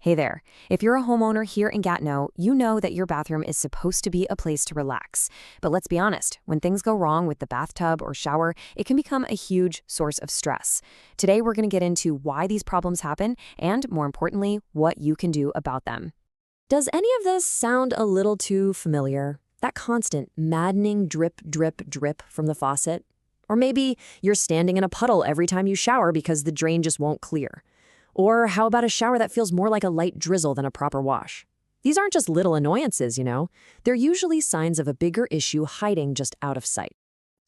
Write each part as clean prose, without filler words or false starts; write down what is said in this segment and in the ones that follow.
Hey there. If you're a homeowner here in Gatineau, you know that your bathroom is supposed to be a place to relax. But let's be honest, when things go wrong with the bathtub or shower, it can become a huge source of stress. Today, we're going to get into why these problems happen and, more importantly, what you can do about them. Does any of this sound a little too familiar? That constant, maddening drip, drip, drip from the faucet? Or maybe you're standing in a puddle every time you shower because the drain just won't clear. Or how about a shower that feels more like a light drizzle than a proper wash? These aren't just little annoyances, you know. They're usually signs of a bigger issue hiding just out of sight.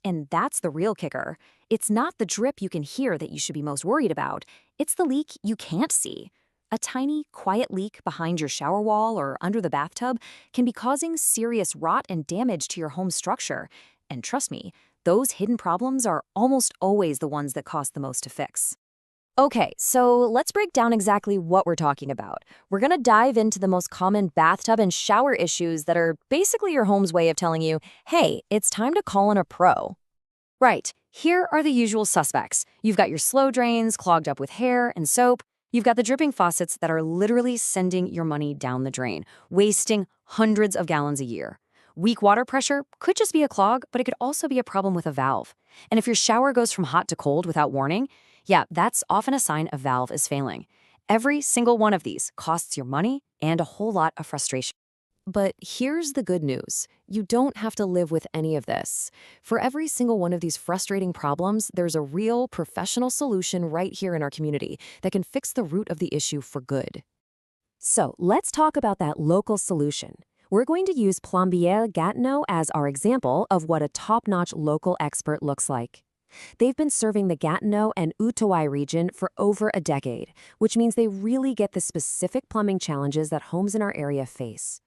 And that's the real kicker. It's not the drip you can hear that you should be most worried about. It's the leak you can't see. A tiny, quiet leak behind your shower wall or under the bathtub can be causing serious rot and damage to your home structure. And trust me, those hidden problems are almost always the ones that cost the most to fix. Okay, so let's break down exactly what we're talking about. We're going to dive into the most common bathtub and shower issues that are basically your home's way of telling you, hey, it's time to call in a pro. Right, here are the usual suspects. You've got your slow drains clogged up with hair and soap. You've got the dripping faucets that are literally sending your money down the drain, wasting hundreds of gallons a year. Weak water pressure could just be a clog, but it could also be a problem with a valve. And if your shower goes from hot to cold without warning, yeah, that's often a sign a valve is failing. Every single one of these costs your money and a whole lot of frustration. But here's the good news. You don't have to live with any of this. For every single one of these frustrating problems, there's a real professional solution right here in our community that can fix the root of the issue for good. So let's talk about that local solution. We're going to use Plombier Gatineau as our example of what a top-notch local expert looks like. They've been serving the Gatineau and Outaouais region for over a decade, which means they really get the specific plumbing challenges that homes in our area face.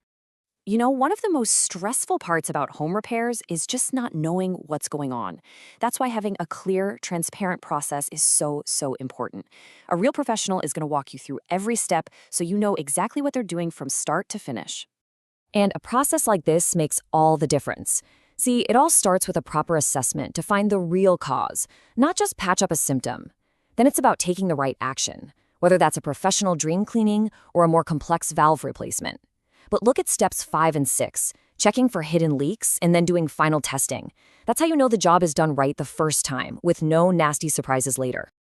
You know, one of the most stressful parts about home repairs is just not knowing what's going on. That's why having a clear, transparent process is so important. A real professional is going to walk you through every step so you know exactly what they're doing from start to finish. And a process like this makes all the difference. See, it all starts with a proper assessment to find the real cause, not just patch up a symptom. Then it's about taking the right action, whether that's a professional drain cleaning or a more complex valve replacement. But look at steps 5 and 6, checking for hidden leaks and then doing final testing. That's how you know the job is done right the first time, with no nasty surprises later.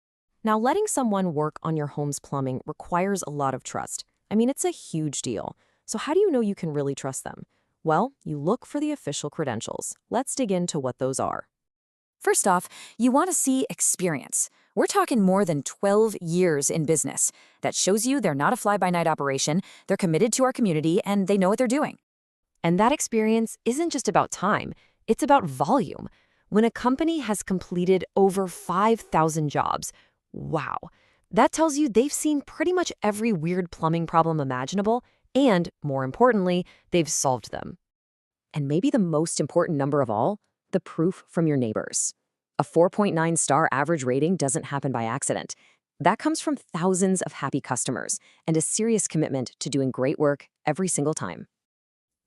Now, letting someone work on your home's plumbing requires a lot of trust. I mean, it's a huge deal. So how do you know you can really trust them? Well, you look for the official credentials. Let's dig into what those are. First off, you want to see experience. We're talking more than 12 years in business. That shows you they're not a fly-by-night operation, they're committed to our community, and they know what they're doing. And that experience isn't just about time, it's about volume. When a company has completed over 5,000 jobs, wow, that tells you they've seen pretty much every weird plumbing problem imaginable, and, more importantly, they've solved them. And maybe the most important number of all, the proof from your neighbors. A 4.9-star average rating doesn't happen by accident. That comes from thousands of happy customers and a serious commitment to doing great work every single time.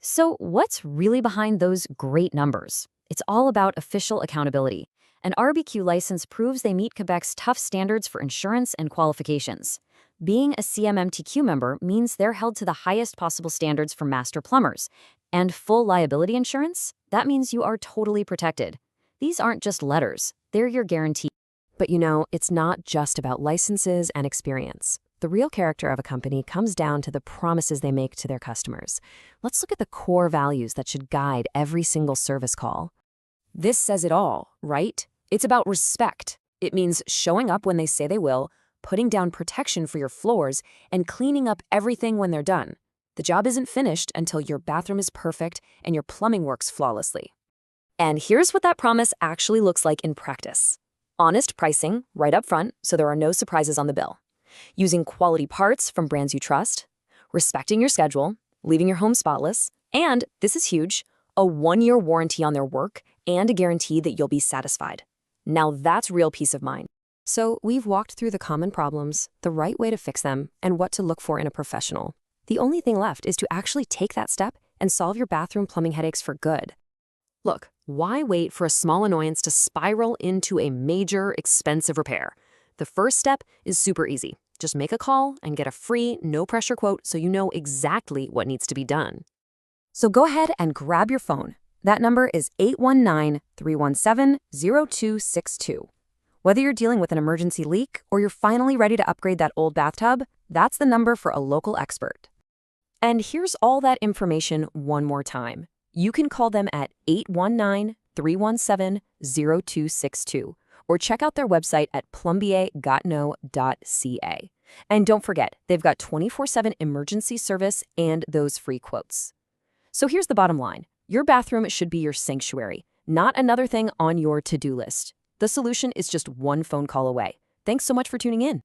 So what's really behind those great numbers? It's all about official accountability. An RBQ license proves they meet Quebec's tough standards for insurance and qualifications. Being a CMMTQ member means they're held to the highest possible standards for master plumbers. And full liability insurance? That means you are totally protected. These aren't just letters, they're your guarantee. But you know, it's not just about licenses and experience. The real character of a company comes down to the promises they make to their customers. Let's look at the core values that should guide every single service call. This says it all, right? It's about respect. It means showing up when they say they will, putting down protection for your floors, and cleaning up everything when they're done. The job isn't finished until your bathroom is perfect and your plumbing works flawlessly. And here's what that promise actually looks like in practice. Honest pricing right up front so there are no surprises on the bill. Using quality parts from brands you trust. Respecting your schedule, leaving your home spotless, and, this is huge, a 1-year warranty on their work and a guarantee that you'll be satisfied. Now that's real peace of mind. So we've walked through the common problems, the right way to fix them, and what to look for in a professional. The only thing left is to actually take that step and solve your bathroom plumbing headaches for good. Look, why wait for a small annoyance to spiral into a major, expensive repair? The first step is super easy. Just make a call and get a free, no-pressure quote so you know exactly what needs to be done. So go ahead and grab your phone. That number is 819-317-0262. Whether you're dealing with an emergency leak or you're finally ready to upgrade that old bathtub, that's the number for a local expert. And here's all that information one more time. You can call them at 819-317-0262 or check out their website at plombiergatineau.ca. And don't forget, they've got 24/7 emergency service and those free quotes. So here's the bottom line. Your bathroom should be your sanctuary, not another thing on your to-do list. The solution is just one phone call away. Thanks so much for tuning in.